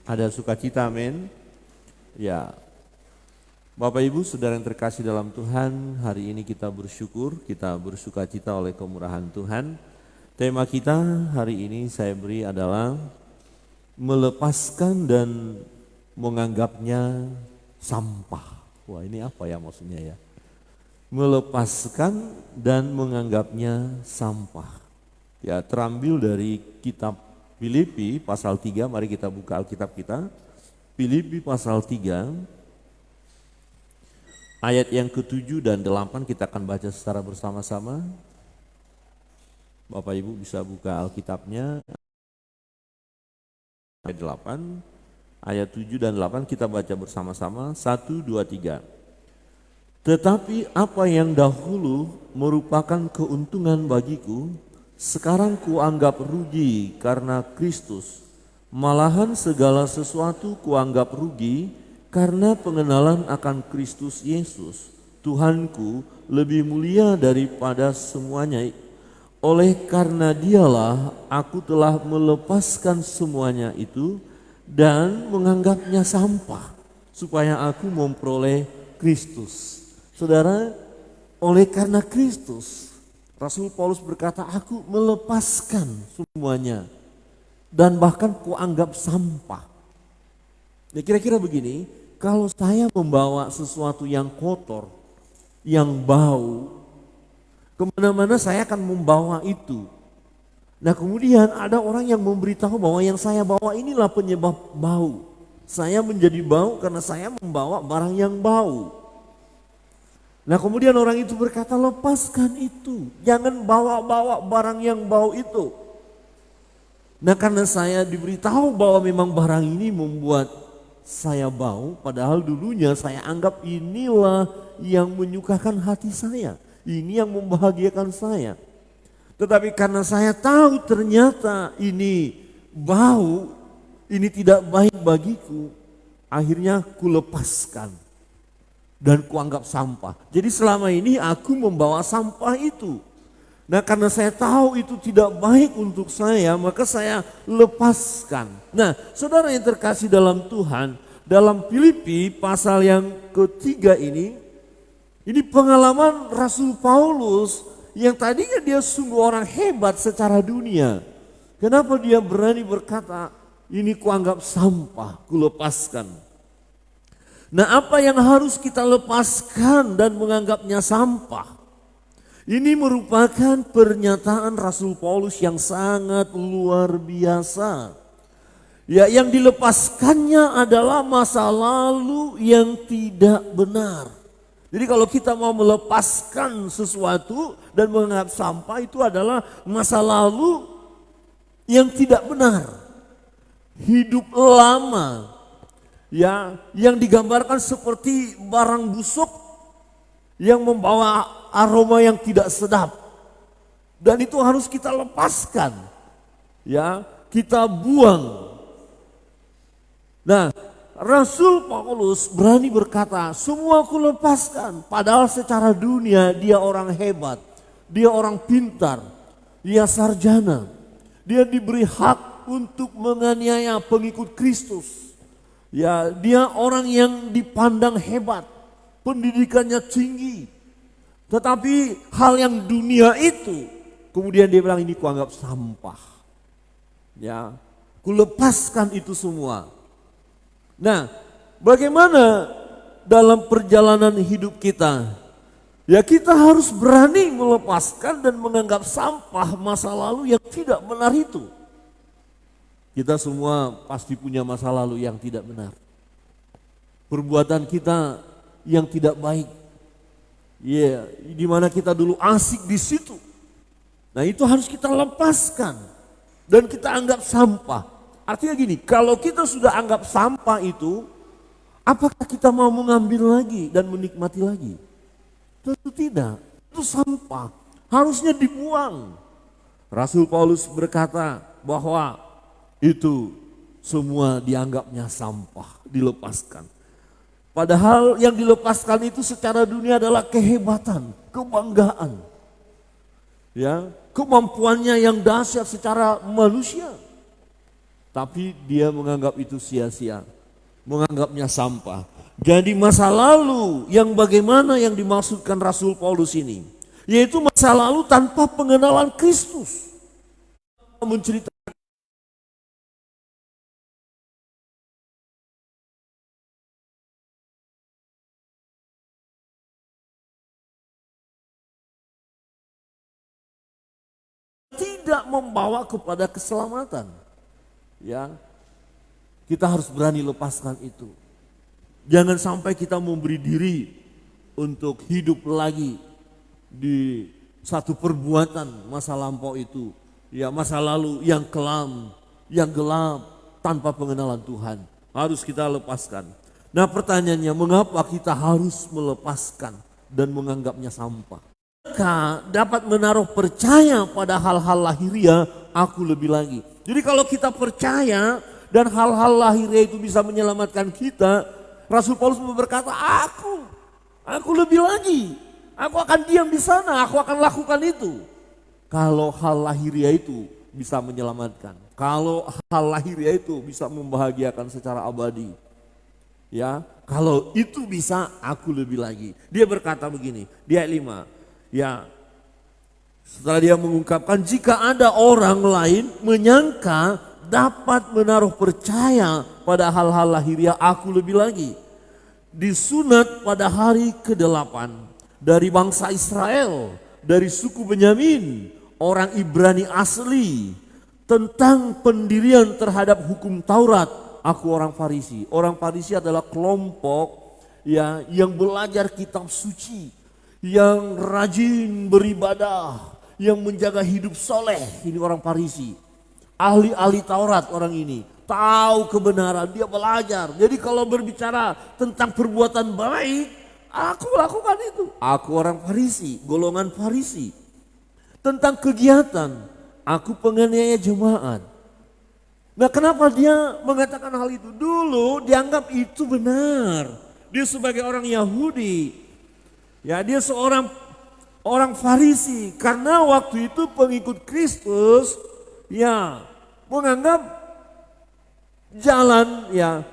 Ada sukacita, amin. Ya, Bapak Ibu Saudara yang terkasih dalam Tuhan, hari ini kita bersyukur, kita bersukacita oleh kemurahan Tuhan. Tema kita hari ini saya beri adalah melepaskan dan menganggapnya sampah. Wah, ini apa ya maksudnya ya? Melepaskan dan menganggapnya sampah. Ya, terambil dari kitab Filipi pasal 3, mari kita buka Alkitab kita. Filipi pasal 3, ayat yang ke-7 dan 8 kita akan baca secara bersama-sama. Bapak Ibu bisa buka Alkitabnya. Ayat 8, ayat 7 dan 8 kita baca bersama-sama. 1, 2, 3. Tetapi apa yang dahulu merupakan keuntungan bagiku, sekarang kuanggap rugi karena Kristus. Malahan segala sesuatu kuanggap rugi karena pengenalan akan Kristus Yesus, Tuhanku, lebih mulia daripada semuanya. Oleh karena dialah aku telah melepaskan semuanya itu dan menganggapnya sampah, supaya aku memperoleh Kristus. Saudara, oleh karena Kristus, Rasul Paulus berkata, aku melepaskan semuanya dan bahkan kuanggap sampah. Ya, kira-kira begini, kalau saya membawa sesuatu yang kotor, yang bau, kemana-mana saya akan membawa itu. Nah, kemudian ada orang yang memberitahu bahwa yang saya bawa inilah penyebab bau. Saya menjadi bau karena saya membawa barang yang bau. Nah, kemudian orang itu berkata, lepaskan itu, jangan bawa-bawa barang yang bau itu. Nah, karena saya diberitahu bahwa memang barang ini membuat saya bau, padahal dulunya saya anggap inilah yang menyukakan hati saya, ini yang membahagiakan saya. Tetapi karena saya tahu ternyata ini bau, ini tidak baik bagiku, akhirnya kulepaskan dan kuanggap sampah. Jadi selama ini aku membawa sampah itu. Nah, karena saya tahu itu tidak baik untuk saya, maka saya lepaskan. Nah, saudara yang terkasih dalam Tuhan, dalam Filipi pasal yang ketiga ini pengalaman Rasul Paulus yang tadinya dia sungguh orang hebat secara dunia. Kenapa dia berani berkata, ini kuanggap sampah, kulepaskan. Nah, apa yang harus kita lepaskan dan menganggapnya sampah? Ini merupakan pernyataan Rasul Paulus yang sangat luar biasa. Ya, yang dilepaskannya adalah masa lalu yang tidak benar. Jadi kalau kita mau melepaskan sesuatu dan menganggap sampah, itu adalah masa lalu yang tidak benar. Hidup lama, ya, yang digambarkan seperti barang busuk yang membawa aroma yang tidak sedap, dan itu harus kita lepaskan, ya, kita buang. Nah, Rasul Paulus berani berkata, semua aku lepaskan, padahal secara dunia dia orang hebat, dia orang pintar, dia sarjana, dia diberi hak untuk menganiaya pengikut Kristus. Ya, dia orang yang dipandang hebat, pendidikannya tinggi. Tetapi hal yang dunia itu, kemudian dia bilang, ini kuanggap sampah. Ya, kulepaskan itu semua. Nah, bagaimana dalam perjalanan hidup kita? Ya, kita harus berani melepaskan dan menganggap sampah masa lalu yang tidak benar itu. Kita semua pasti punya masa lalu yang tidak benar. Perbuatan kita yang tidak baik. Ya, di mana kita dulu asik di situ. Nah, itu harus kita lepaskan dan kita anggap sampah. Artinya gini, kalau kita sudah anggap sampah itu, apakah kita mau mengambil lagi dan menikmati lagi? Tentu tidak. Itu sampah, harusnya dibuang. Rasul Paulus berkata bahwa itu semua dianggapnya sampah, dilepaskan. Padahal yang dilepaskan itu secara dunia adalah kehebatan, kebanggaan. Ya, kemampuannya yang dahsyat secara manusia. Tapi dia menganggap itu sia-sia, menganggapnya sampah. Jadi masa lalu yang bagaimana yang dimaksudkan Rasul Paulus ini, yaitu masa lalu tanpa pengenalan Kristus. Menceritakan tidak membawa kepada keselamatan. Ya, kita harus berani lepaskan itu. Jangan sampai kita memberi diri untuk hidup lagi di satu perbuatan masa lampau itu. Ya, masa lalu yang kelam, yang gelap, tanpa pengenalan Tuhan. Harus kita lepaskan. Nah, pertanyaannya, mengapa kita harus melepaskan dan menganggapnya sampah? Maka dapat menaruh percaya pada hal-hal lahiriah aku lebih lagi. Jadi kalau kita percaya dan hal-hal lahiriah itu bisa menyelamatkan kita, Rasul Paulus berkata, aku lebih lagi. Aku akan diam di sana, aku akan lakukan itu. Kalau hal lahiriah itu bisa menyelamatkan, kalau hal lahiriah itu bisa membahagiakan secara abadi. Ya, kalau itu bisa, aku lebih lagi. Dia berkata begini, di ayat 5. Ya, setelah dia mengungkapkan jika ada orang lain menyangka dapat menaruh percaya pada hal-hal lahiriah aku lebih lagi. Disunat pada hari ke-8 dari bangsa Israel, dari suku Benyamin, orang Ibrani asli, tentang pendirian terhadap hukum Taurat, aku orang Farisi. Orang Farisi adalah kelompok ya yang belajar kitab suci, yang rajin beribadah, yang menjaga hidup soleh. Ini orang Farisi, ahli-ahli Taurat orang ini, tahu kebenaran, dia belajar. Jadi kalau berbicara tentang perbuatan baik, aku lakukan itu. Aku orang Farisi, golongan Farisi. Tentang kegiatan, aku penganiaya jemaat. Nah, kenapa dia mengatakan hal itu? Dulu dianggap itu benar. Dia sebagai orang Yahudi, ya, dia seorang orang Farisi, karena waktu itu pengikut Kristus ya menganggap jalan ya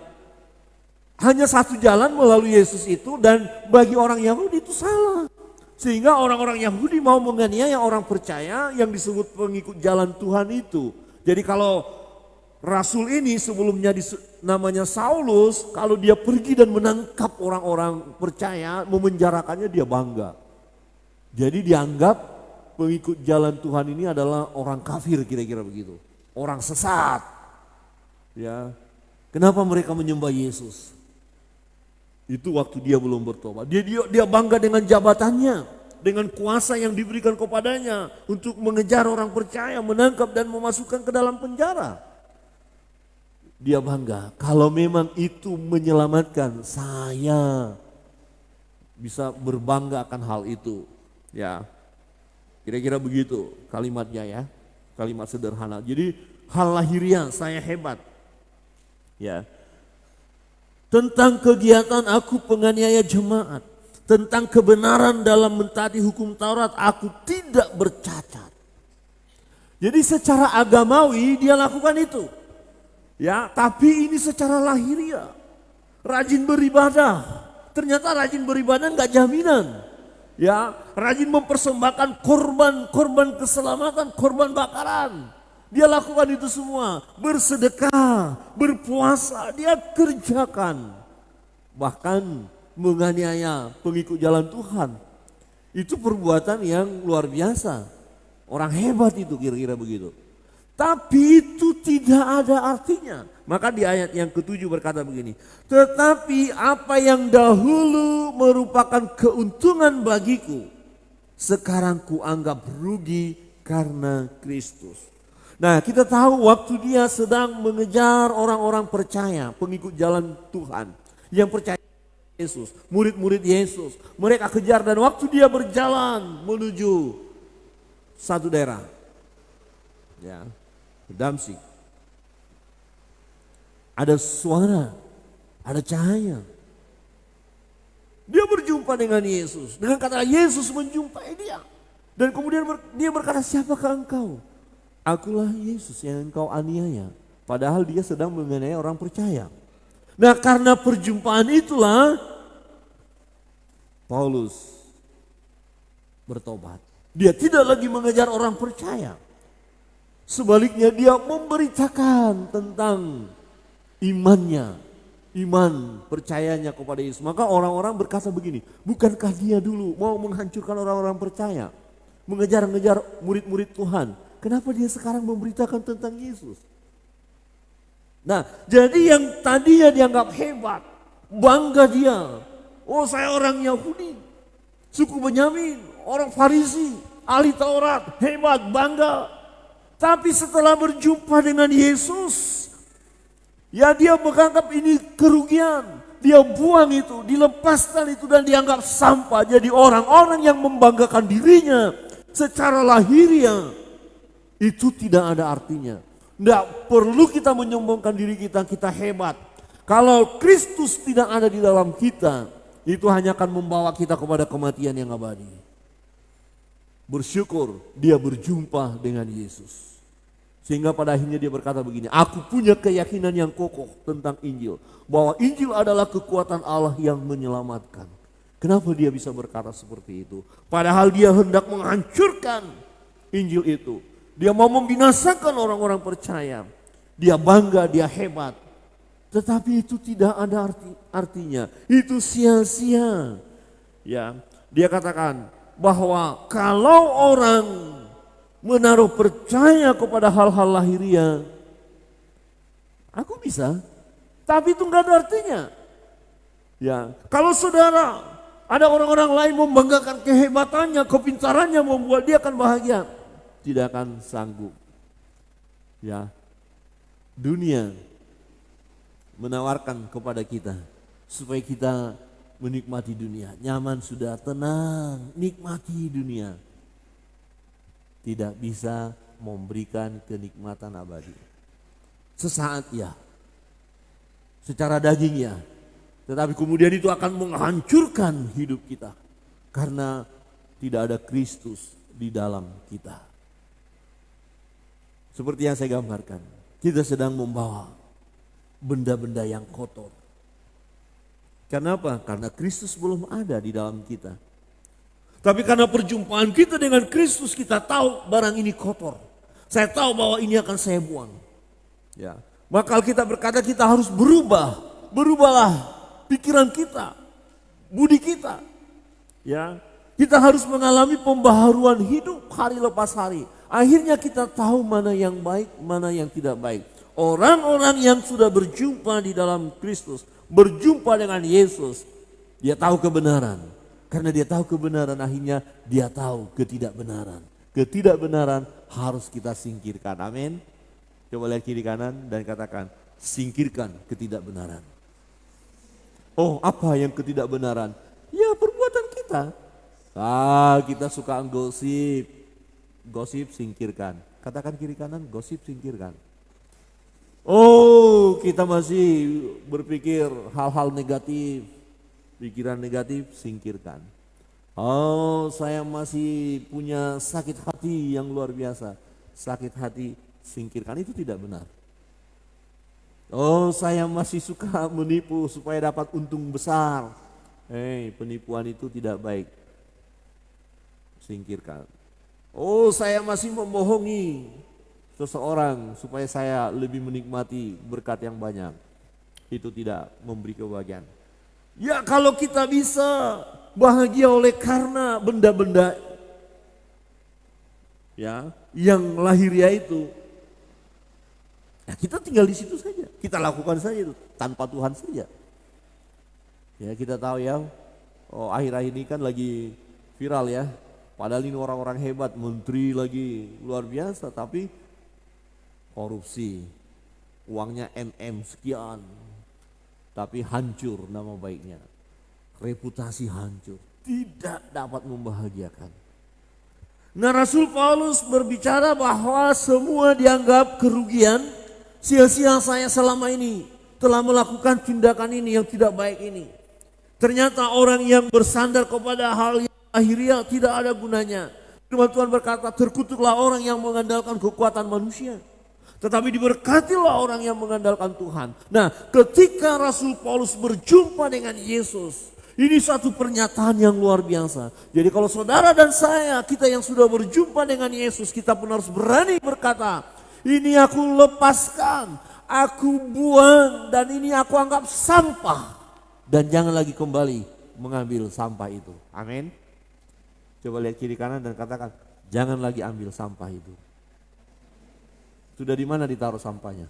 hanya satu jalan melalui Yesus itu, dan bagi orang Yahudi itu salah. Sehingga orang-orang Yahudi mau menganiaya orang percaya yang disebut pengikut jalan Tuhan itu. Jadi kalau Rasul ini sebelumnya namanya Saulus, kalau dia pergi dan menangkap orang-orang percaya, memenjarakannya, dia bangga. Jadi dianggap pengikut jalan Tuhan ini adalah orang kafir, kira-kira begitu. Orang sesat. Ya. Kenapa mereka menyembah Yesus? Itu waktu dia belum bertobat. Dia bangga dengan jabatannya, dengan kuasa yang diberikan kepadanya untuk mengejar orang percaya, menangkap dan memasukkan ke dalam penjara. Dia bangga, kalau memang itu menyelamatkan, saya bisa berbangga akan hal itu. Ya, kira-kira begitu kalimatnya ya, kalimat sederhana. Jadi hal lahiriah saya hebat. Ya, tentang kegiatan aku penganiaya jemaat, tentang kebenaran dalam mentaati hukum Taurat aku tidak bercacat. Jadi secara agamawi dia lakukan itu. Ya, tapi ini secara lahiriah. Rajin beribadah. Ternyata rajin beribadah enggak jaminan. Ya, rajin mempersembahkan korban keselamatan, korban bakaran. Dia lakukan itu semua. Bersedekah, berpuasa, dia kerjakan. Bahkan menganiaya pengikut jalan Tuhan. Itu perbuatan yang luar biasa. Orang hebat itu, kira-kira begitu. Tapi itu tidak ada artinya. Maka di ayat yang ke-7 berkata begini. Tetapi apa yang dahulu merupakan keuntungan bagiku, sekarang kuanggap rugi karena Kristus. Nah, kita tahu waktu dia sedang mengejar orang-orang percaya, pengikut jalan Tuhan, yang percaya Yesus, murid-murid Yesus. Mereka kejar, dan waktu dia berjalan menuju satu daerah, ya, Damsyik, ada suara, ada cahaya. Dia berjumpa dengan Yesus. Dengan kata Yesus menjumpai dia. Dan kemudian dia berkata, siapakah engkau? Akulah Yesus yang engkau aniaya. Padahal dia sedang mengenai orang percaya. Nah, karena perjumpaan itulah Paulus bertobat. Dia tidak lagi mengejar orang percaya. Sebaliknya dia memberitakan tentang imannya, iman percayanya kepada Yesus. Maka orang-orang berkata begini, bukankah dia dulu mau menghancurkan orang-orang percaya, mengejar-ngejar murid-murid Tuhan? Kenapa dia sekarang memberitakan tentang Yesus? Nah, jadi yang tadinya dianggap hebat, bangga dia. Oh, saya orang Yahudi, suku Benyamin, orang Farisi, ahli Taurat, hebat, bangga. Tapi setelah berjumpa dengan Yesus, ya dia menganggap ini kerugian. Dia buang itu, dilepaskan itu dan dianggap sampah. Jadi orang-orang yang membanggakan dirinya secara lahiriah itu tidak ada artinya. Tidak perlu kita menyombongkan diri kita, kita hebat. Kalau Kristus tidak ada di dalam kita, itu hanya akan membawa kita kepada kematian yang abadi. Bersyukur dia berjumpa dengan Yesus. Sehingga pada akhirnya dia berkata begini, aku punya keyakinan yang kokoh tentang Injil. Bahwa Injil adalah kekuatan Allah yang menyelamatkan. Kenapa dia bisa berkata seperti itu? Padahal dia hendak menghancurkan Injil itu. Dia mau membinasakan orang-orang percaya. Dia bangga, dia hebat. Tetapi itu tidak ada artinya. Itu sia-sia. Ya, dia katakan bahwa kalau orang menaruh percaya kepada hal-hal lahiriah, aku bisa, tapi itu enggak ada artinya. Ya, kalau saudara ada orang-orang lain membanggakan kehebatannya, kepintarannya membuat dia akan bahagia, tidak akan sanggup. Ya, dunia menawarkan kepada kita supaya kita menikmati dunia. Nyaman sudah, tenang, nikmati dunia. Tidak bisa memberikan kenikmatan abadi. Sesaat ya, secara daging ya, tetapi kemudian itu akan menghancurkan hidup kita. Karena tidak ada Kristus di dalam kita. Seperti yang saya gambarkan, kita sedang membawa benda-benda yang kotor. Kenapa? Karena Kristus belum ada di dalam kita. Tapi karena perjumpaan kita dengan Kristus, kita tahu barang ini kotor. Saya tahu bahwa ini akan saya buang. Ya. Maka kita berkata kita harus berubah. Berubahlah pikiran kita, budi kita. Ya. Kita harus mengalami pembaharuan hidup hari lepas hari. Akhirnya kita tahu mana yang baik, mana yang tidak baik. Orang-orang yang sudah berjumpa di dalam Kristus, berjumpa dengan Yesus, dia tahu kebenaran. Karena dia tahu kebenaran, akhirnya dia tahu ketidakbenaran. Ketidakbenaran harus kita singkirkan. Amin. Coba lihat kiri kanan dan katakan, singkirkan ketidakbenaran. Oh, apa yang ketidakbenaran? Ya, perbuatan kita. Kita suka gosip. Gosip singkirkan. Katakan kiri kanan, gosip singkirkan. Oh, kita masih berpikir hal-hal negatif. Pikiran negatif singkirkan. Oh, saya masih punya sakit hati yang luar biasa. Sakit hati singkirkan, itu tidak benar. Oh, saya masih suka menipu supaya dapat untung besar. Penipuan itu tidak baik. Singkirkan. Oh, saya masih membohongi seseorang supaya saya lebih menikmati berkat yang banyak. Itu tidak memberi kebahagiaan. Ya, kalau kita bisa bahagia oleh karena benda-benda ya yang lahiriah itu, ya kita tinggal di situ saja, kita lakukan saja itu tanpa Tuhan saja. Ya, kita tahu ya, oh akhir-akhir ini kan lagi viral ya, padahal ini orang-orang hebat, menteri lagi luar biasa, tapi korupsi, uangnya sekian. Tapi hancur nama baiknya, reputasi hancur, tidak dapat membahagiakan. Nah, Rasul Paulus berbicara bahwa semua dianggap kerugian, sia-sia saya selama ini telah melakukan tindakan ini yang tidak baik ini. Ternyata orang yang bersandar kepada hal yang lahiriah tidak ada gunanya. Firman Tuhan berkata, terkutuklah orang yang mengandalkan kekuatan manusia. Tetapi diberkatilah orang yang mengandalkan Tuhan. Nah, ketika Rasul Paulus berjumpa dengan Yesus, ini satu pernyataan yang luar biasa. Jadi kalau saudara dan saya, kita yang sudah berjumpa dengan Yesus, kita pun harus berani berkata, ini aku lepaskan, aku buang, dan ini aku anggap sampah. Dan jangan lagi kembali mengambil sampah itu. Amin. Coba lihat kiri kanan dan katakan, jangan lagi ambil sampah itu. Sudah di mana ditaruh sampahnya?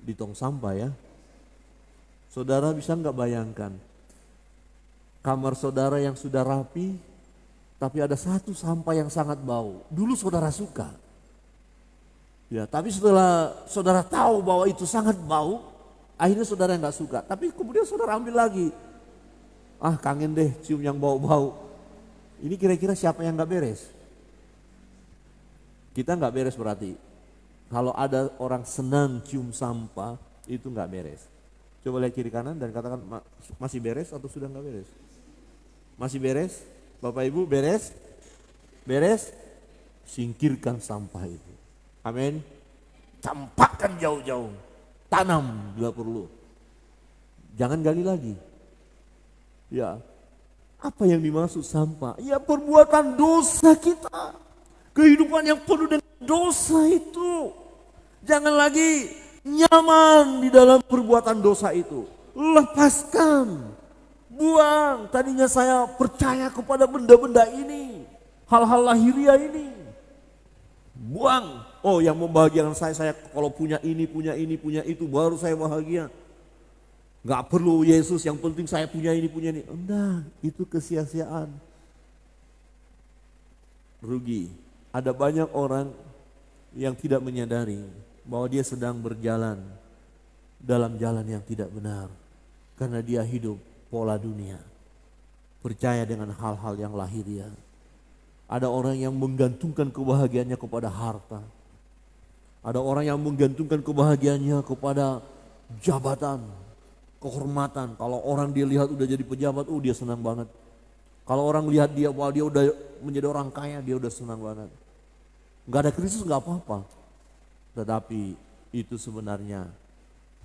Di tong sampah ya. Saudara bisa nggak bayangkan kamar saudara yang sudah rapi, tapi ada satu sampah yang sangat bau. Dulu saudara suka. Ya, tapi setelah saudara tahu bahwa itu sangat bau, akhirnya saudara nggak suka. Tapi kemudian saudara ambil lagi. Ah, kangen deh cium yang bau-bau. Ini kira-kira siapa yang nggak beres? Kita nggak beres berarti. Kalau ada orang senang cium sampah, itu nggak beres. Coba lihat kiri kanan dan katakan, masih beres atau sudah nggak beres? Masih beres? Bapak Ibu beres? Beres? Singkirkan sampah itu. Amin. Campakkan jauh-jauh. Tanam bila perlu. Jangan gali lagi. Ya, apa yang dimaksud sampah? Ya, perbuatan dosa kita. Kehidupan yang penuh dengan dosa itu. Jangan lagi nyaman di dalam perbuatan dosa itu. Lepaskan. Buang. Tadinya saya percaya kepada benda-benda ini. Hal-hal lahiriah ini. Buang. Oh, yang membahagiakan saya kalau punya ini, punya itu, baru saya bahagia. Gak perlu Yesus, yang penting saya punya ini. Enggak, itu kesia-siaan. Rugi. Ada banyak orang yang tidak menyadari bahwa dia sedang berjalan dalam jalan yang tidak benar. Karena dia hidup pola dunia. Percaya dengan hal-hal yang lahiriah. Ada orang yang menggantungkan kebahagiaannya kepada harta. Ada orang yang menggantungkan kebahagiaannya kepada jabatan, kehormatan. Kalau orang dia lihat udah jadi pejabat, dia senang banget. Kalau orang lihat dia, wah dia udah menjadi orang kaya, dia udah senang banget. Gak ada Kristus gak apa-apa. Tetapi itu sebenarnya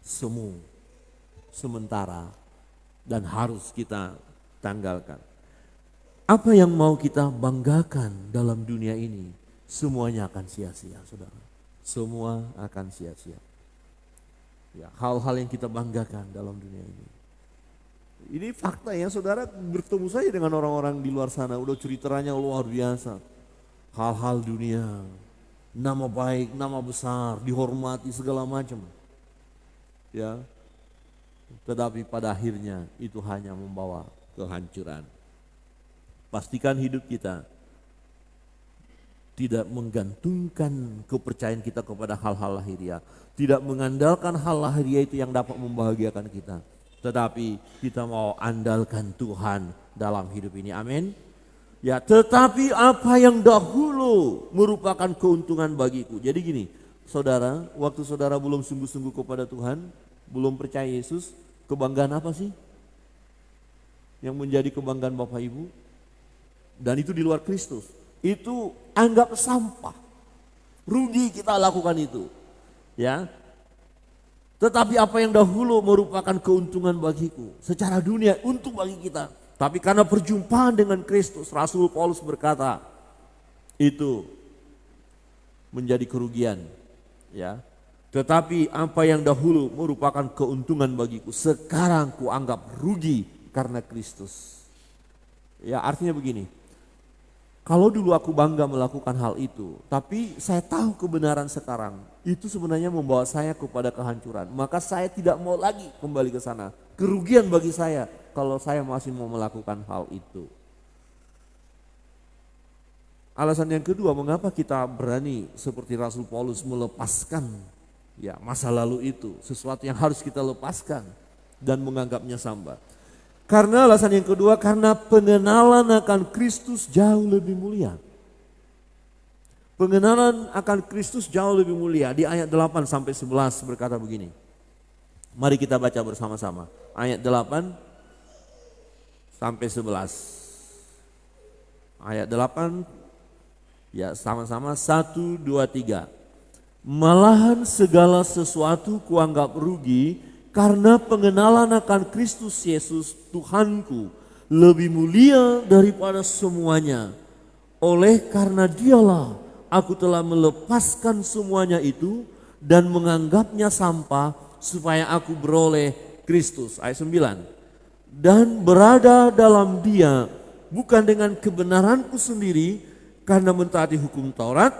semu, sementara, dan harus kita tanggalkan. Apa yang mau kita banggakan dalam dunia ini, semuanya akan sia-sia, saudara. Semua akan sia-sia. Ya, hal-hal yang kita banggakan dalam dunia ini. Ini fakta ya, saudara, bertemu saja dengan orang-orang di luar sana, udah ceritanya luar biasa. Hal-hal dunia, nama baik, nama besar, dihormati segala macam. Ya. Tetapi pada akhirnya itu hanya membawa kehancuran. Pastikan hidup kita tidak menggantungkan kepercayaan kita kepada hal-hal lahiriah. Tidak mengandalkan hal lahiriah itu yang dapat membahagiakan kita. Tetapi kita mau andalkan Tuhan dalam hidup ini. Amin. Ya, tetapi apa yang dahulu merupakan keuntungan bagiku. Jadi gini, saudara, waktu saudara belum sungguh-sungguh kepada Tuhan, belum percaya Yesus, kebanggaan apa sih yang menjadi kebanggaan Bapak Ibu? Dan itu di luar Kristus. Itu anggap sampah. Rugi kita lakukan itu. Ya. Tetapi apa yang dahulu merupakan keuntungan bagiku. Secara dunia untuk bagi kita. Tapi karena perjumpaan dengan Kristus, Rasul Paulus berkata, itu menjadi kerugian. Ya. Tetapi apa yang dahulu merupakan keuntungan bagiku, sekarang kuanggap rugi karena Kristus. Ya, artinya begini. Kalau dulu aku bangga melakukan hal itu, tapi saya tahu kebenaran sekarang, itu sebenarnya membawa saya kepada kehancuran. Maka saya tidak mau lagi kembali ke sana. Kerugian bagi saya kalau saya masih mau melakukan hal itu. Alasan yang kedua, mengapa kita berani seperti Rasul Paulus melepaskan ya masa lalu itu, sesuatu yang harus kita lepaskan dan menganggapnya sampah. Karena alasan yang kedua, karena pengenalan akan Kristus jauh lebih mulia. Pengenalan akan Kristus jauh lebih mulia. Di ayat 8 sampai 11 berkata begini. Mari kita baca bersama-sama. Ayat 8 sampai 11. Ayat 8, ya sama-sama 1, 2, 3. Malahan segala sesuatu kuanggap rugi karena pengenalan akan Kristus Yesus Tuhanku lebih mulia daripada semuanya. Oleh karena dialah aku telah melepaskan semuanya itu dan menganggapnya sampah supaya aku beroleh Kristus. Ayat 9. Dan berada dalam dia bukan dengan kebenaranku sendiri karena mentaati hukum Taurat,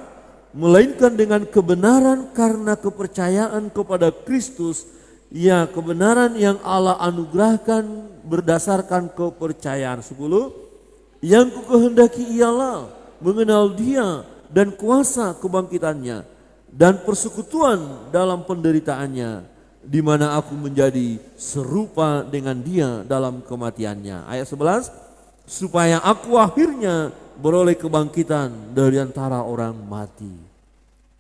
melainkan dengan kebenaran karena kepercayaan kepada Kristus, ya kebenaran yang Allah anugerahkan berdasarkan kepercayaan. 10. Yang kukehendaki ialah mengenal dia dan kuasa kebangkitannya dan persekutuan dalam penderitaannya, di mana aku menjadi serupa dengan dia dalam kematiannya. Ayat 11, supaya aku akhirnya beroleh kebangkitan dari antara orang mati.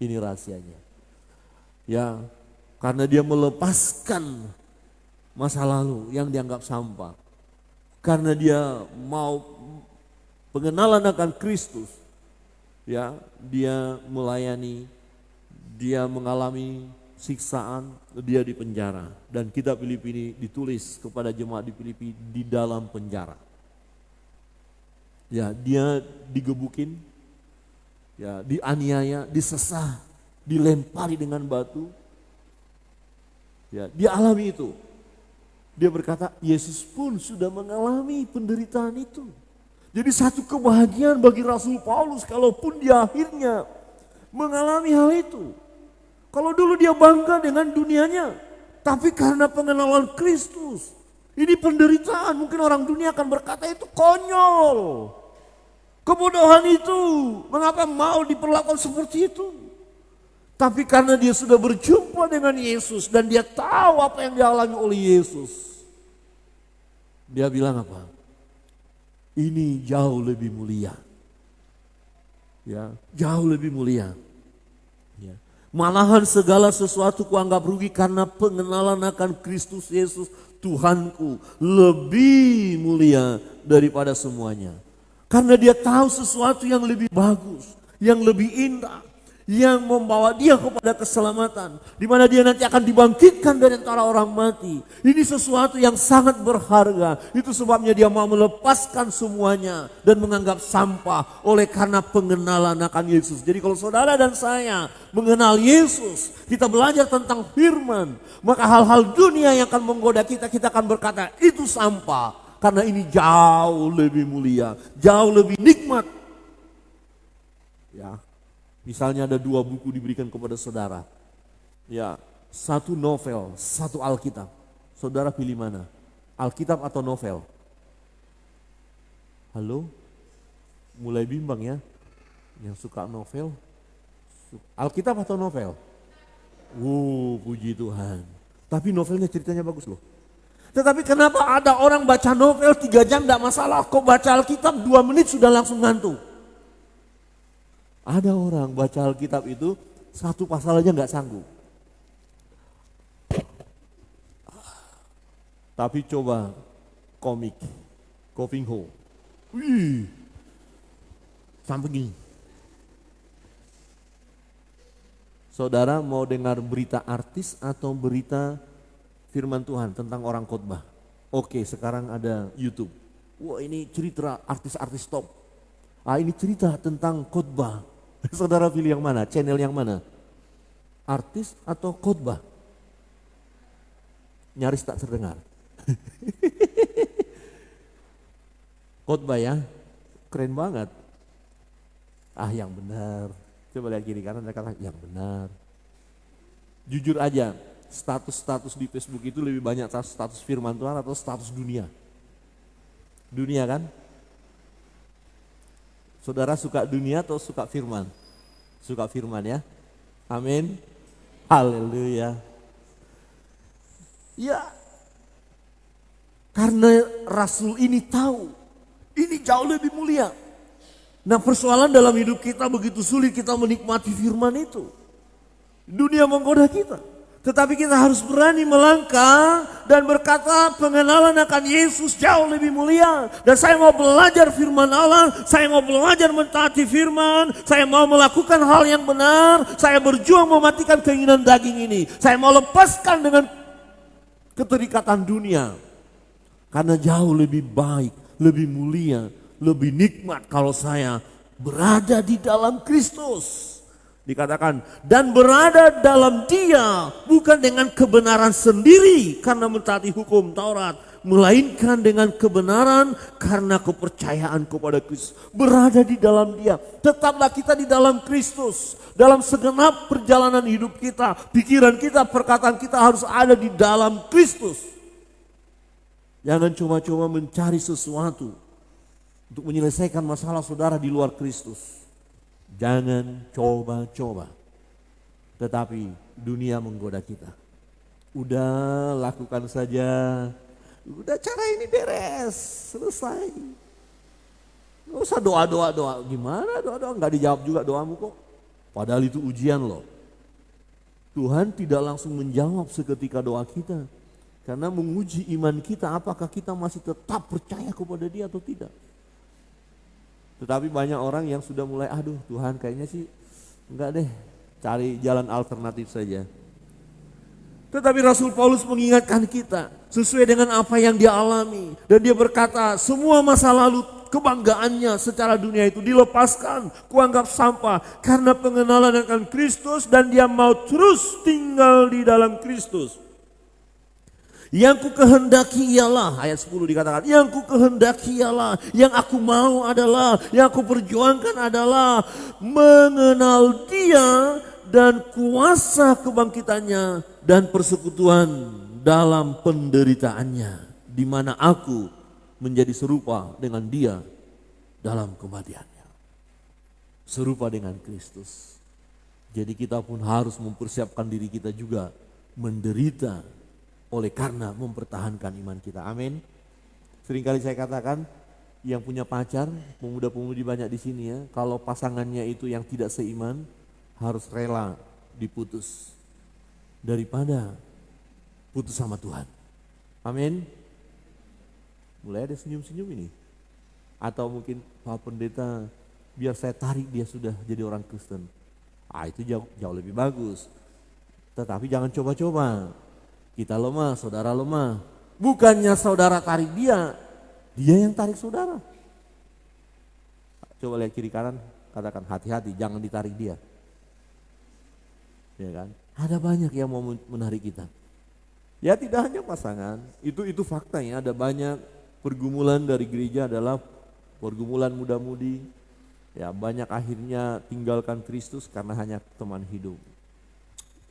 Ini rahasianya. Ya, karena dia melepaskan masa lalu yang dianggap sampah. Karena dia mau pengenalan akan Kristus. Ya, dia melayani, dia mengalami siksaan, dia dipenjara. Dan kitab Filipi ini ditulis kepada jemaat di Filipi di dalam penjara. Ya, dia digebukin, ya, dianiaya, disesah, dilempari dengan batu. Ya, dia alami itu. Dia berkata, Yesus pun sudah mengalami penderitaan itu. Jadi satu kebahagiaan bagi Rasul Paulus kalaupun dia akhirnya mengalami hal itu. Kalau dulu dia bangga dengan dunianya, tapi karena pengenalan Kristus, ini penderitaan. Mungkin orang dunia akan berkata itu konyol. Kebodohan itu, mengapa mau diperlakukan seperti itu? Tapi karena dia sudah berjumpa dengan Yesus dan dia tahu apa yang dialami oleh Yesus, dia bilang apa? Ini jauh lebih mulia. Ya, jauh lebih mulia. Ya. Malahan segala sesuatu kuanggap rugi karena pengenalan akan Kristus Yesus Tuhanku lebih mulia daripada semuanya. Karena dia tahu sesuatu yang lebih bagus, yang lebih indah, yang membawa dia kepada keselamatan, di mana dia nanti akan dibangkitkan dari antara orang mati. Ini sesuatu yang sangat berharga. Itu sebabnya dia mau melepaskan semuanya dan menganggap sampah oleh karena pengenalan akan Yesus. Jadi kalau saudara dan saya mengenal Yesus, kita belajar tentang firman, maka hal-hal dunia yang akan menggoda kita, kita akan berkata itu sampah. Karena ini jauh lebih mulia, jauh lebih nikmat. Ya, misalnya ada 2 buku diberikan kepada saudara. Ya, 1 novel, 1 Alkitab. Saudara pilih mana? Alkitab atau novel? Halo? Mulai bimbang ya. Yang suka novel? Alkitab atau novel? Puji Tuhan. Tapi novelnya ceritanya bagus loh. Tetapi kenapa ada orang baca novel 3 jam tidak masalah, kok baca Alkitab 2 menit sudah langsung ngantuk? Ada orang baca Alkitab itu 1 pasal aja nggak sanggup. Tapi coba komik, Coughing Ho, sampai gini. Saudara mau dengar berita artis atau berita firman Tuhan tentang orang khotbah? Oke, sekarang ada YouTube. Wah, ini cerita artis-artis top. Ini cerita tentang khotbah. Saudara pilih yang mana? Channel yang mana? Artis atau khotbah? Nyaris tak terdengar. Khotbah ya, keren banget. Yang benar. Coba lihat kiri kanan, kata yang benar. Jujur aja, status-status di Facebook itu lebih banyak status firman Tuhan atau status dunia? Dunia kan? Saudara suka dunia atau suka firman? Suka firman ya. Amin. Haleluya. Ya. Karena Rasul ini tahu ini jauh lebih mulia. Nah, persoalan dalam hidup kita begitu sulit kita menikmati firman itu. Dunia menggoda kita. Tetapi kita harus berani melangkah dan berkata pengenalan akan Yesus jauh lebih mulia. Dan saya mau belajar firman Allah, saya mau belajar mentaati firman, saya mau melakukan hal yang benar, saya berjuang mematikan keinginan daging ini. Saya mau lepaskan dengan keterikatan dunia. Karena jauh lebih baik, lebih mulia, lebih nikmat kalau saya berada di dalam Kristus. Dikatakan, dan berada dalam Dia bukan dengan kebenaran sendiri karena mentaati hukum Taurat, melainkan dengan kebenaran karena kepercayaan kepada Kristus. Berada di dalam Dia, tetaplah kita di dalam Kristus. Dalam segenap perjalanan hidup kita, pikiran kita, perkataan kita harus ada di dalam Kristus. Jangan coba-coba mencari sesuatu untuk menyelesaikan masalah saudara di luar Kristus. Jangan coba-coba. Tetapi dunia menggoda kita. Udah lakukan saja. Udah cara ini beres. Selesai. Gak usah doa. Gimana doa? Gak dijawab juga doamu kok. Padahal itu ujian loh. Tuhan tidak langsung menjawab seketika doa kita. Karena menguji iman kita apakah kita masih tetap percaya kepada Dia atau tidak. Tetapi banyak orang yang sudah mulai, aduh Tuhan kayaknya sih enggak deh, cari jalan alternatif saja. Tetapi Rasul Paulus mengingatkan kita sesuai dengan apa yang dia alami. Dan dia berkata semua masa lalu kebanggaannya secara dunia itu dilepaskan, kuanggap sampah. Karena pengenalan akan Kristus dan dia mau terus tinggal di dalam Kristus. Yang ku kehendaki ialah, ayat 10 dikatakan, yang ku kehendaki ialah, yang aku mau adalah, yang aku perjuangkan adalah mengenal Dia dan kuasa kebangkitannya dan persekutuan dalam penderitaannya, di mana aku menjadi serupa dengan Dia dalam kematiannya. Serupa dengan Kristus. Jadi kita pun harus mempersiapkan diri kita juga menderita oleh karena mempertahankan iman kita. Amin. Seringkali saya katakan yang punya pacar, pemuda-pemudi banyak di sini ya, kalau pasangannya itu yang tidak seiman harus rela diputus daripada putus sama Tuhan. Amin. Mulai ada senyum-senyum ini. Atau mungkin Pak Pendeta biar saya tarik dia sudah jadi orang Kristen. Itu jauh lebih bagus. Tetapi jangan coba-coba. Kita lemah, saudara lemah. Bukannya saudara tarik dia yang tarik saudara. Coba lihat kiri kanan, katakan hati-hati, jangan ditarik dia. Ya kan? Ada banyak yang mau menarik kita. Ya tidak hanya pasangan, itu faktanya. Ada banyak pergumulan dari gereja adalah pergumulan muda-mudi. Ya banyak akhirnya tinggalkan Kristus karena hanya teman hidup.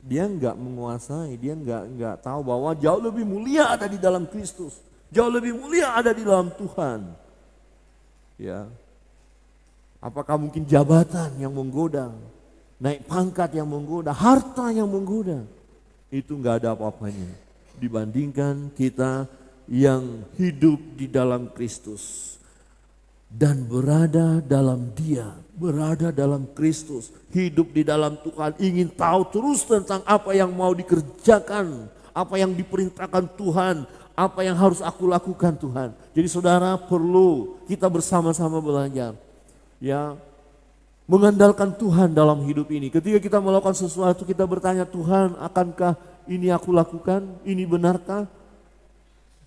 Dia enggak menguasai, dia enggak tahu bahwa jauh lebih mulia ada di dalam Kristus. Jauh lebih mulia ada di dalam Tuhan. Ya. Apakah mungkin jabatan yang menggoda, naik pangkat yang menggoda, harta yang menggoda. Itu enggak ada apa-apanya dibandingkan kita yang hidup di dalam Kristus dan berada dalam Dia, berada dalam Kristus, hidup di dalam Tuhan, ingin tahu terus tentang apa yang mau dikerjakan, apa yang diperintahkan Tuhan, apa yang harus aku lakukan Tuhan. Jadi saudara perlu kita bersama-sama belajar, ya, mengandalkan Tuhan dalam hidup ini. Ketika kita melakukan sesuatu kita bertanya, Tuhan akankah ini aku lakukan, ini benarkah?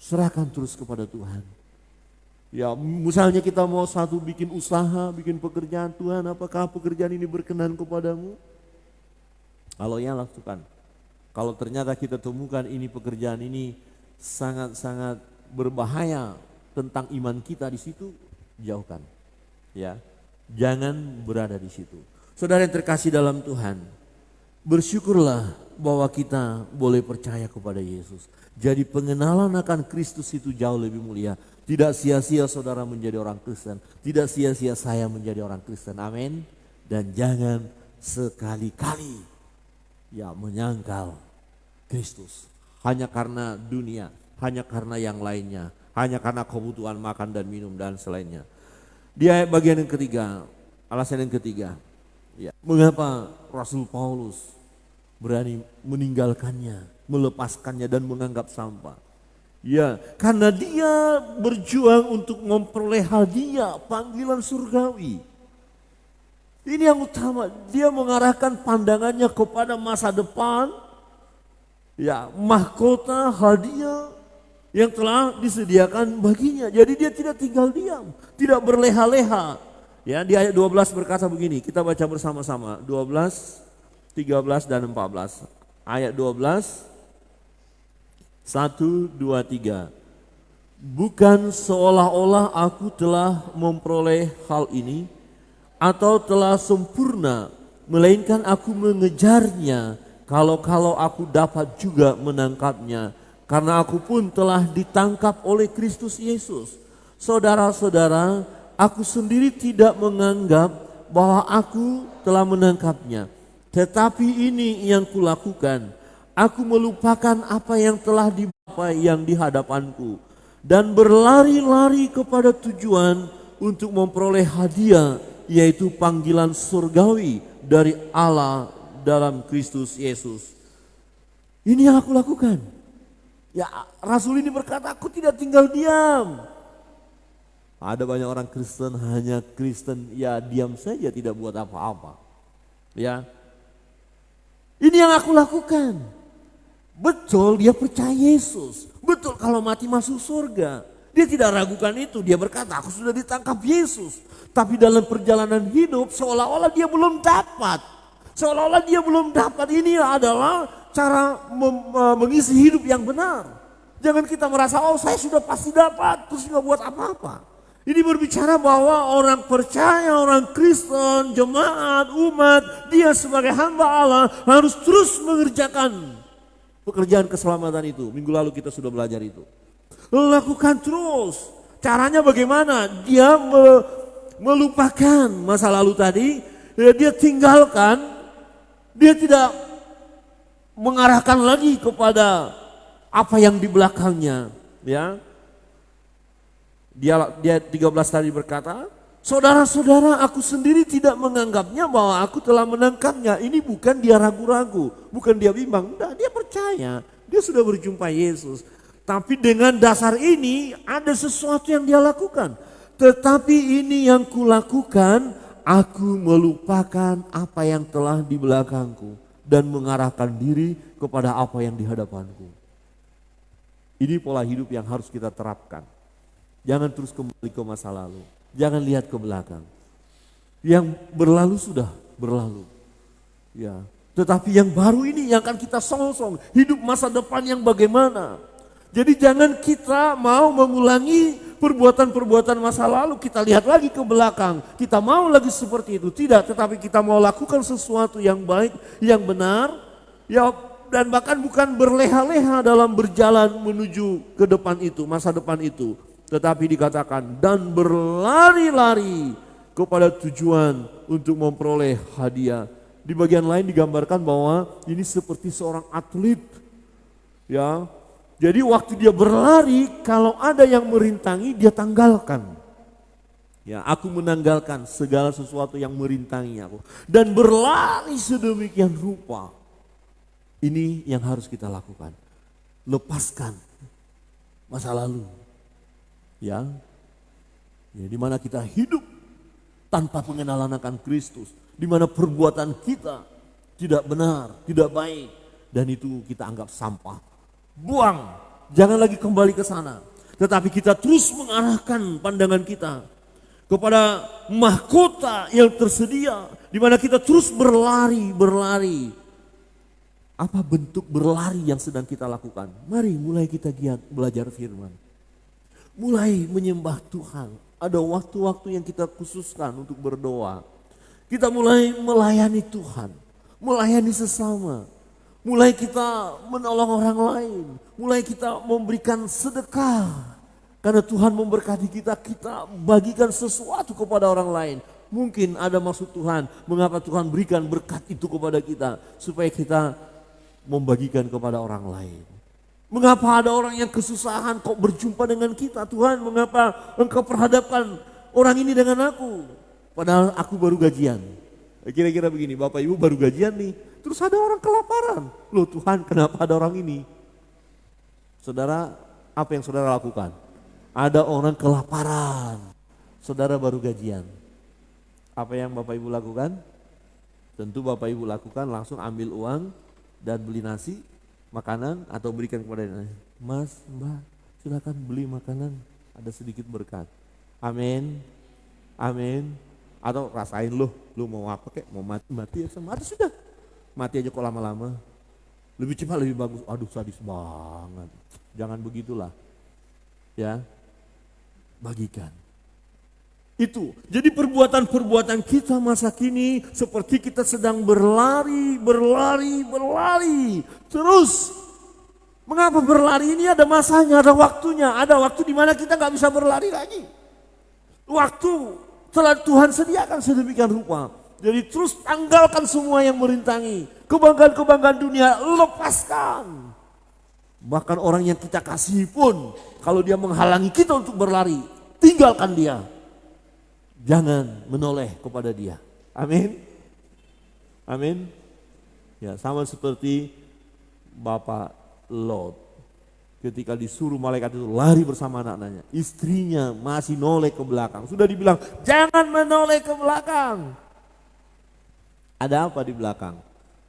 Serahkan terus kepada Tuhan. Ya misalnya kita mau bikin usaha, bikin pekerjaan, Tuhan apakah pekerjaan ini berkenan kepadamu? Kalau ya lakukan. Kalau ternyata kita temukan ini pekerjaan ini sangat-sangat berbahaya tentang iman kita di situ, jauhkan. Ya, jangan berada di situ. Saudara yang terkasih dalam Tuhan, bersyukurlah bahwa kita boleh percaya kepada Yesus. Jadi pengenalan akan Kristus itu jauh lebih mulia. Tidak sia-sia saudara menjadi orang Kristen. Tidak sia-sia saya menjadi orang Kristen. Amin. Dan jangan sekali-kali ya menyangkal Kristus. Hanya karena dunia. Hanya karena yang lainnya. Hanya karena kebutuhan makan dan minum dan selainnya. Di ayat bagian yang ketiga. Alasan yang ketiga. Ya, mengapa Rasul Paulus berani meninggalkannya, melepaskannya dan menganggap sampah. Ya, karena dia berjuang untuk memperoleh hadiah panggilan surgawi. Ini yang utama, dia mengarahkan pandangannya kepada masa depan. Ya, mahkota, hadiah yang telah disediakan baginya. Jadi dia tidak tinggal diam, tidak berleha-leha. Ya, di ayat 12 berkata begini, kita baca bersama-sama. 12, 13 dan 14. Ayat 12, 1, 2, 3. Bukan seolah-olah aku telah memperoleh hal ini atau telah sempurna, melainkan aku mengejarnya. Kalau aku dapat juga menangkapnya, karena aku pun telah ditangkap oleh Kristus Yesus. Saudara-saudara, aku sendiri tidak menganggap bahwa aku telah menangkapnya. Tetapi ini yang kulakukan, aku melupakan apa yang telah yang di hadapanku dan berlari-lari kepada tujuan untuk memperoleh hadiah, yaitu panggilan surgawi dari Allah dalam Kristus Yesus. Ini yang aku lakukan. Ya, Rasul ini berkata, aku tidak tinggal diam. Ada banyak orang Kristen, hanya Kristen ya diam saja, tidak buat apa-apa. Ya, ini yang aku lakukan. Betul, dia percaya Yesus. Betul, kalau mati masuk surga. Dia tidak ragukan itu. Dia berkata, aku sudah ditangkap Yesus. Tapi dalam perjalanan hidup seolah-olah dia belum dapat. Seolah-olah dia belum dapat. Ini adalah cara mengisi hidup yang benar. Jangan kita merasa, oh saya sudah pasti dapat, terus nggak buat apa-apa. Ini berbicara bahwa orang percaya, orang Kristen, jemaat, umat, dia sebagai hamba Allah harus terus mengerjakan pekerjaan keselamatan itu. Minggu lalu kita sudah belajar itu. Lakukan terus. Caranya bagaimana? Dia melupakan masa lalu tadi, dia tinggalkan. Dia tidak mengarahkan lagi kepada apa yang di belakangnya, ya. Dia 13 tadi berkata, saudara-saudara, aku sendiri tidak menganggapnya bahwa aku telah menangkapnya. Ini bukan dia ragu-ragu, bukan dia bimbang, enggak, dia percaya. Dia sudah berjumpa Yesus. Tapi dengan dasar ini ada sesuatu yang dia lakukan. Tetapi ini yang kulakukan, aku melupakan apa yang telah di belakangku dan mengarahkan diri kepada apa yang di hadapanku. Ini pola hidup yang harus kita terapkan. Jangan terus kembali ke masa lalu. Jangan lihat ke belakang. Yang berlalu sudah berlalu. Ya. Tetapi yang baru ini yang akan kita song-song. Hidup masa depan yang bagaimana. Jadi jangan kita mau mengulangi perbuatan-perbuatan masa lalu, kita lihat lagi ke belakang, kita mau lagi seperti itu. Tidak, tetapi kita mau lakukan sesuatu yang baik, yang benar, ya, dan bahkan bukan berleha-leha dalam berjalan menuju ke depan itu, masa depan itu. Tetapi dikatakan, dan berlari-lari kepada tujuan untuk memperoleh hadiah. Di bagian lain digambarkan bahwa ini seperti seorang atlet, ya. Jadi waktu dia berlari, kalau ada yang merintangi, dia tanggalkan. Ya, aku menanggalkan segala sesuatu yang merintangi aku. Dan berlari sedemikian rupa. Ini yang harus kita lakukan. Lepaskan masa lalu. Ya, di mana kita hidup tanpa pengenalan akan Kristus. Di mana perbuatan kita tidak benar, tidak baik. Dan itu kita anggap sampah. Buang, jangan lagi kembali ke sana. Tetapi kita terus mengarahkan pandangan kita kepada mahkota yang tersedia, di mana kita terus berlari. Apa bentuk berlari yang sedang kita lakukan? Mari mulai kita giat belajar firman. Mulai menyembah Tuhan. Ada waktu-waktu yang kita khususkan untuk berdoa. Kita mulai melayani Tuhan, melayani sesama. Mulai kita menolong orang lain, mulai kita memberikan sedekah. Karena Tuhan memberkati kita, kita bagikan sesuatu kepada orang lain. Mungkin ada maksud Tuhan, mengapa Tuhan berikan berkat itu kepada kita, supaya kita membagikan kepada orang lain. Mengapa ada orang yang kesusahan kok berjumpa dengan kita, Tuhan, mengapa engkau perhadapkan orang ini dengan aku, padahal aku baru gajian. Kira-kira begini, Bapak Ibu baru gajian nih, terus ada orang kelaparan. Loh Tuhan, kenapa ada orang ini? Saudara, apa yang saudara lakukan? Ada orang kelaparan, saudara baru gajian. Apa yang Bapak Ibu lakukan? Tentu Bapak Ibu lakukan langsung ambil uang dan beli nasi, makanan, atau berikan kepada dia. Mas, Mbak, silakan beli makanan, ada sedikit berkat. Amin, amin. Atau rasain lu mau apa kek, mau mati ya sama, ada sudah. Mati aja kok lama-lama. Lebih cepat lebih bagus, aduh sadis banget. Jangan begitulah. Ya, bagikan. Itu, jadi perbuatan-perbuatan kita masa kini seperti kita sedang berlari. Terus, mengapa berlari ini ada masanya, ada waktunya. Ada waktu di mana kita gak bisa berlari lagi. Waktu telah Tuhan sediakan sedemikian rupa. Jadi terus tanggalkan semua yang merintangi. Kebanggaan-kebanggaan dunia lepaskan. Bahkan orang yang kita kasih pun, kalau dia menghalangi kita untuk berlari, tinggalkan dia. Jangan menoleh kepada dia. Amin. Amin. Ya, sama seperti Bapak Lot. Ketika disuruh malaikat itu lari bersama anak-anaknya, istrinya masih noleh ke belakang. Sudah dibilang, jangan menoleh ke belakang. Ada apa di belakang?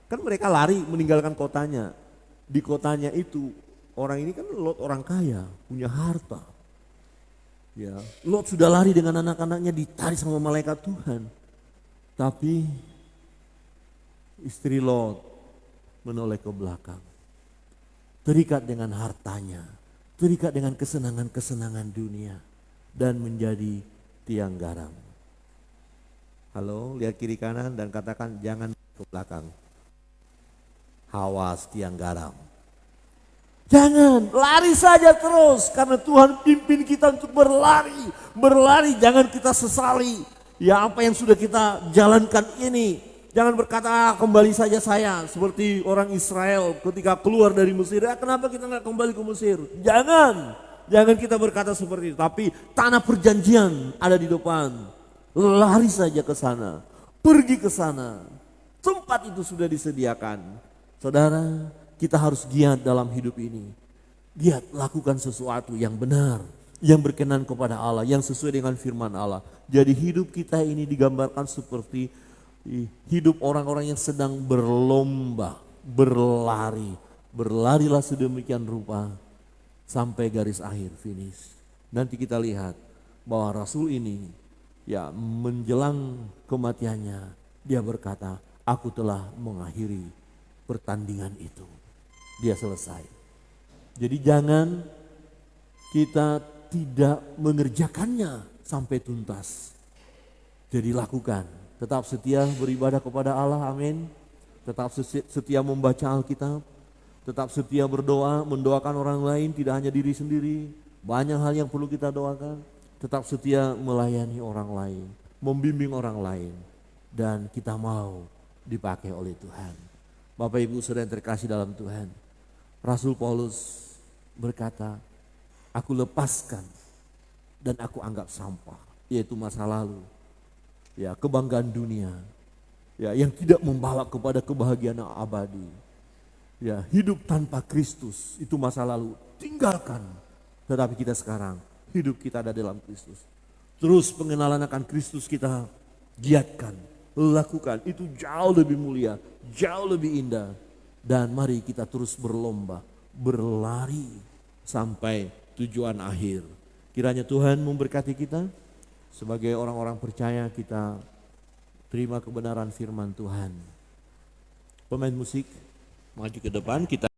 Kan mereka lari meninggalkan kotanya. Di kotanya itu, orang ini kan Lot orang kaya, punya harta. Ya, Lot sudah lari dengan anak-anaknya, ditarik sama malaikat Tuhan. Tapi istri Lot menoleh ke belakang. Terikat dengan hartanya, terikat dengan kesenangan-kesenangan dunia, dan menjadi tiang garam. Halo, lihat kiri kanan dan katakan jangan ke belakang. Awas tiang garam. Jangan, lari saja terus karena Tuhan pimpin kita untuk berlari. Berlari, jangan kita sesali. Ya, apa yang sudah kita jalankan ini. Jangan berkata kembali saja saya seperti orang Israel ketika keluar dari Mesir. Ya, kenapa kita nggak kembali ke Mesir? Jangan kita berkata seperti itu. Tapi tanah perjanjian ada di depan. Lari saja ke sana, pergi ke sana. Tempat itu sudah disediakan. Saudara, kita harus giat dalam hidup ini. Giat lakukan sesuatu yang benar, yang berkenan kepada Allah, yang sesuai dengan firman Allah. Jadi hidup kita ini digambarkan seperti hidup orang-orang yang sedang berlomba, berlari. Berlarilah sedemikian rupa sampai garis akhir, finish. Nanti kita lihat bahwa Rasul ini ya menjelang kematiannya dia berkata, aku telah mengakhiri pertandingan itu. Dia selesai. Jadi jangan kita tidak mengerjakannya sampai tuntas. Jadi lakukan. Tetap setia beribadah kepada Allah, amin. Tetap setia membaca Alkitab. Tetap setia berdoa, mendoakan orang lain, tidak hanya diri sendiri. Banyak hal yang perlu kita doakan. Tetap setia melayani orang lain, membimbing orang lain. Dan kita mau dipakai oleh Tuhan. Bapak Ibu saudara yang terkasih dalam Tuhan. Rasul Paulus berkata, aku lepaskan dan aku anggap sampah, yaitu masa lalu. Ya, kebanggaan dunia, ya, yang tidak membawa kepada kebahagiaan abadi. Ya, hidup tanpa Kristus itu masa lalu, tinggalkan. Tetapi kita sekarang, hidup kita ada dalam Kristus. Terus pengenalan akan Kristus kita giatkan, lakukan. Itu jauh lebih mulia, jauh lebih indah. Dan mari kita terus berlomba, berlari sampai tujuan akhir. Kiranya Tuhan memberkati kita. Sebagai orang-orang percaya kita terima kebenaran firman Tuhan. Pemain musik maju ke depan, kita